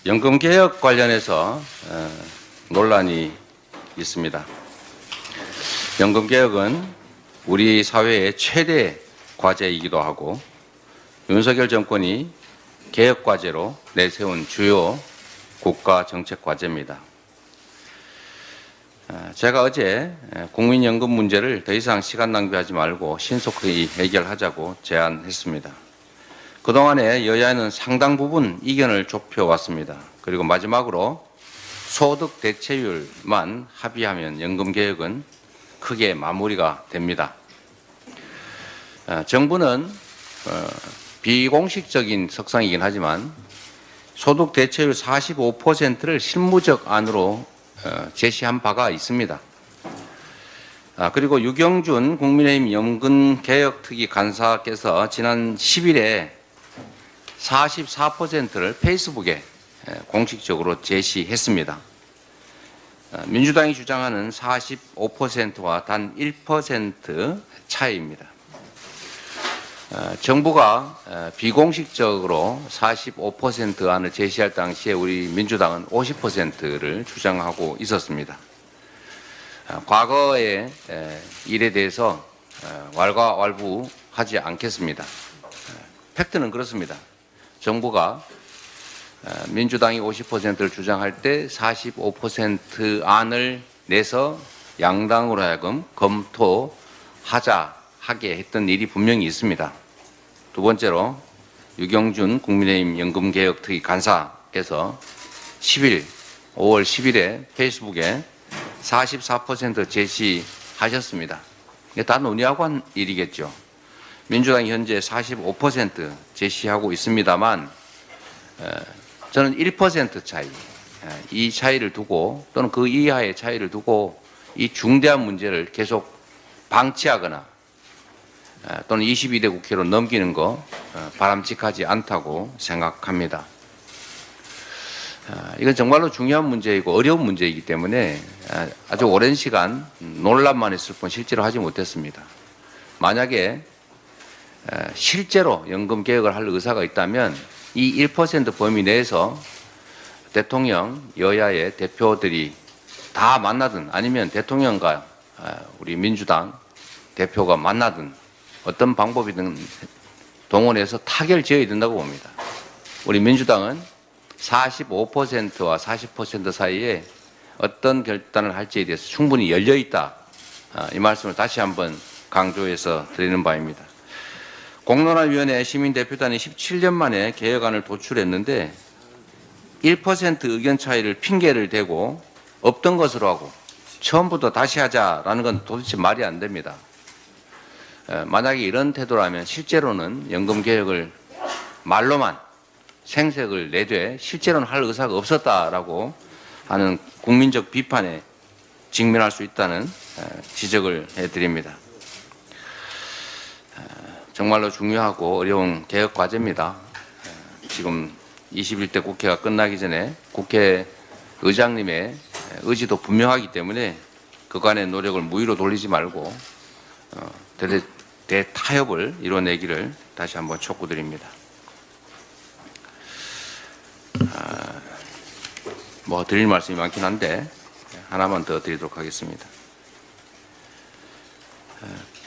연금개혁 관련해서 논란이 있습니다. 연금개혁은 우리 사회의 최대 과제이기도 하고 윤석열 정권이 개혁과제로 내세운 주요 국가정책 과제입니다. 제가 어제 국민연금 문제를 더 이상 시간 낭비하지 말고 신속히 해결하자고 제안했습니다. 그동안에 여야는 상당 부분 이견을 좁혀왔습니다. 그리고 마지막으로 소득 대체율만 합의하면 연금개혁은 크게 마무리가 됩니다. 정부는 비공식적인 석상이긴 하지만 소득 대체율 45%를 실무적 안으로 제시한 바가 있습니다. 그리고 유경준 국민의힘 연금개혁특위 간사께서 지난 10일에 44%를 페이스북에 공식적으로 제시했습니다. 민주당이 주장하는 45%와 단 1% 차이입니다. 정부가 비공식적으로 45% 안을 제시할 당시에 우리 민주당은 50%를 주장하고 있었습니다. 과거의 일에 대해서 왈가왈부하지 않겠습니다. 팩트는 그렇습니다. 정부가 민주당이 50%를 주장할 때 45% 안을 내서 양당으로 하여금 하게 했던 일이 분명히 있습니다. 두 번째로 유경준 국민의힘 연금개혁특위 간사께서 5월 10일에 페이스북에 44% 제시하셨습니다. 이게 다 논의하고 한 일이겠죠. 민주당이 현재 45% 제시하고 있습니다만 저는 1% 차이, 이 차이를 두고 또는 그 이하의 차이를 두고 이 중대한 문제를 계속 방치하거나 또는 22대 국회로 넘기는 거 바람직하지 않다고 생각합니다. 이건 정말로 중요한 문제이고 어려운 문제이기 때문에 아주 오랜 시간 논란만 했을 뿐 실제로 하지 못했습니다. 만약에 실제로 연금개혁을 할 의사가 있다면 이 1% 범위 내에서 대통령, 여야의 대표들이 다 만나든 아니면 대통령과 우리 민주당 대표가 만나든 어떤 방법이든 동원해서 타결 지어야 된다고 봅니다. 우리 민주당은 45%와 40% 사이에 어떤 결단을 할지에 대해서 충분히 열려있다. 이 말씀을 다시 한번 강조해서 드리는 바입니다. 공론화위원회 시민대표단이 17년 만에 개혁안을 도출했는데 1% 의견 차이를 핑계를 대고 없던 것으로 하고 처음부터 다시 하자라는 건 도대체 말이 안 됩니다. 만약에 이런 태도라면 실제로는 연금개혁을 말로만 생색을 내되 실제로는 할 의사가 없었다라고 하는 국민적 비판에 직면할 수 있다는 지적을 해드립니다. 정말로 중요하고 어려운 개혁 과제입니다. 지금 21대 국회가 끝나기 전에 국회의장님의 의지도 분명하기 때문에 그간의 노력을 무위로 돌리지 말고 대타협을 이뤄내기를 다시 한번 촉구드립니다. 드릴 말씀이 많긴 한데 하나만 더 드리도록 하겠습니다.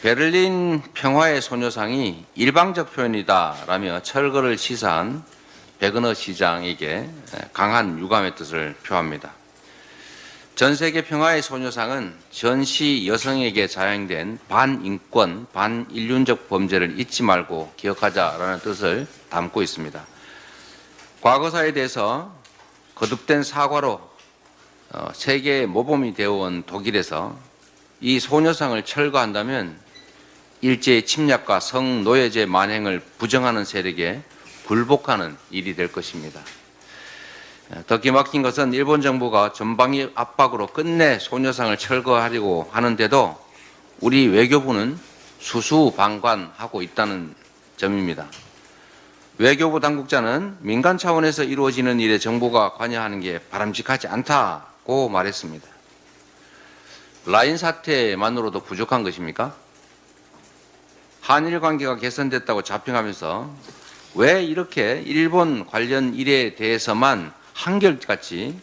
베를린 평화의 소녀상이 일방적 표현이다라며 철거를 시사한 베그너 시장에게 강한 유감의 뜻을 표합니다. 전 세계 평화의 소녀상은 전시 여성에게 자행된 반인권, 반인륜적 범죄를 잊지 말고 기억하자라는 뜻을 담고 있습니다. 과거사에 대해서 거듭된 사과로 세계의 모범이 되어온 독일에서 이 소녀상을 철거한다면 일제의 침략과 성노예제 만행을 부정하는 세력에 굴복하는 일이 될 것입니다. 더 기막힌 것은 일본 정부가 전방위 압박으로 끝내 소녀상을 철거하려고 하는데도 우리 외교부는 수수방관하고 있다는 점입니다. 외교부 당국자는 민간 차원에서 이루어지는 일에 정부가 관여하는 게 바람직하지 않다고 말했습니다. 라인 사태만으로도 부족한 것입니까? 한일 관계가 개선됐다고 자평하면서 왜 이렇게 일본 관련 일에 대해서만 한결같이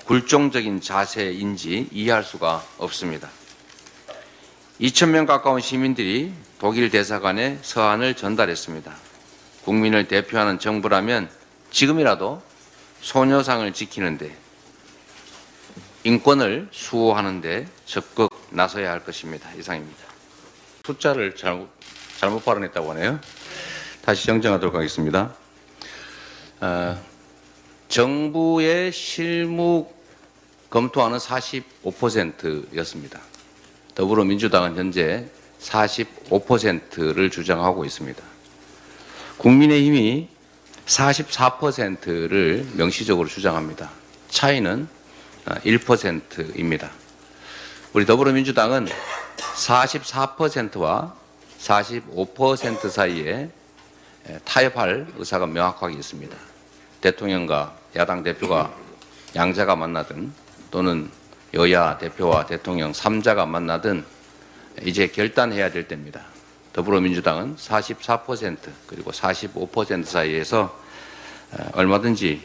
굴종적인 자세인지 이해할 수가 없습니다. 2,000명 가까운 시민들이 독일 대사관에 서한을 전달했습니다. 국민을 대표하는 정부라면 지금이라도 소녀상을 지키는데 인권을 수호하는데 적극 나서야 할 것입니다. 이상입니다. 숫자를 잘못 발언했다고 하네요. 다시 정정하도록 하겠습니다. 정부의 실무 검토하는 45%였습니다. 더불어민주당은 현재 45%를 주장하고 있습니다. 국민의힘이 44%를 명시적으로 주장합니다. 차이는 1%입니다. 우리 더불어민주당은 44%와 45% 사이에 타협할 의사가 명확하게 있습니다. 대통령과 야당 대표가 양자가 만나든 또는 여야 대표와 대통령 3자가 만나든 이제 결단해야 될 때입니다. 더불어민주당은 44% 그리고 45% 사이에서 얼마든지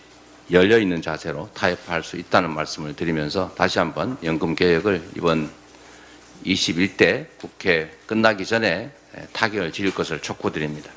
열려있는 자세로 타협할 수 있다는 말씀을 드리면서 다시 한번 연금개혁을 이번 21대 국회 끝나기 전에 타결을 지을 것을 촉구드립니다.